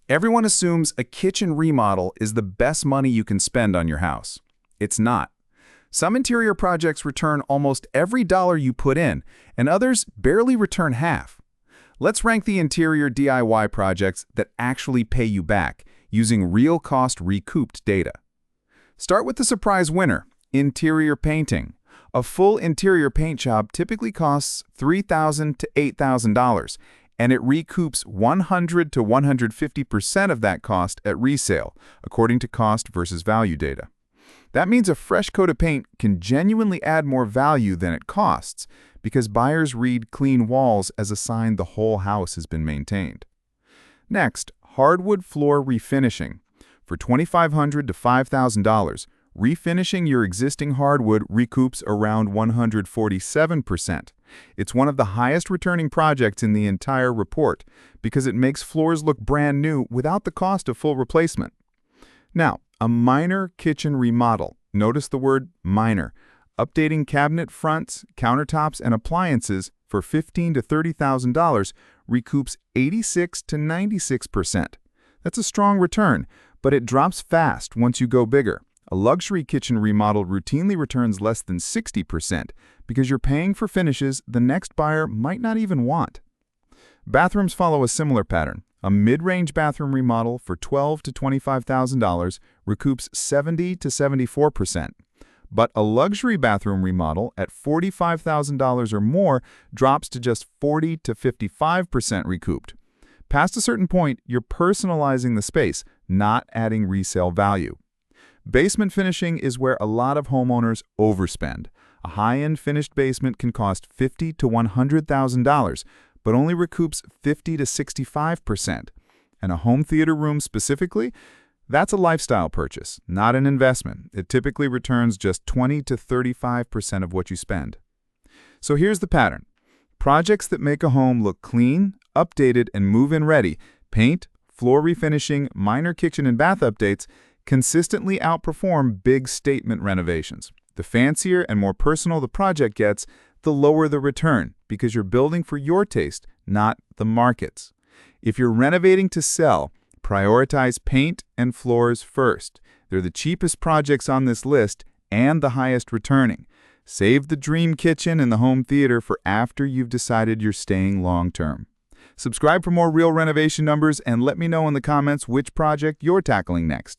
Everyone assumes a kitchen remodel is the best money you can spend on your house. It's not. Some interior projects return almost every dollar you put in, and others barely return half. Let's rank the interior DIY projects that actually pay you back using real cost recouped data. Start with the surprise winner, interior painting. A full interior paint job typically costs $3,000 to $8,000, and it recoups 100 to 150% of that cost at resale, according to cost versus value data. That means a fresh coat of paint can genuinely add more value than it costs because buyers read clean walls as a sign the whole house has been maintained. Next, hardwood floor refinishing. For $2,500 to $5,000, refinishing your existing hardwood recoups around 147%. It's one of the highest returning projects in the entire report because it makes floors look brand new without the cost of full replacement. Now, a minor kitchen remodel. Notice the word minor. Updating cabinet fronts, countertops, and appliances for $15,000 to $30,000 recoups 86 to 96%. That's a strong return, but it drops fast once you go bigger. A luxury kitchen remodel routinely returns less than 60% because you're paying for finishes the next buyer might not even want. Bathrooms follow a similar pattern. A mid-range bathroom remodel for $12,000 to $25,000 recoups 70 to 74%. But a luxury bathroom remodel at $45,000 or more drops to just 40 to 55% recouped. Past a certain point, you're personalizing the space, not adding resale value. Basement finishing is where a lot of homeowners overspend. A high-end finished basement can cost $50,000 to $100,000, but only recoups 50 to 65%. And a home theater room specifically, that's a lifestyle purchase, not an investment. It typically returns just 20 to 35% of what you spend. So here's the pattern. Projects that make a home look clean, updated, and move-in ready, paint, floor refinishing, minor kitchen and bath updates, consistently outperform big statement renovations. The fancier and more personal the project gets, the lower the return because you're building for your taste, not the market's. If you're renovating to sell, prioritize paint and floors first. They're the cheapest projects on this list and the highest returning. Save the dream kitchen and the home theater for after you've decided you're staying long-term. Subscribe for more real renovation numbers and let me know in the comments which project you're tackling next.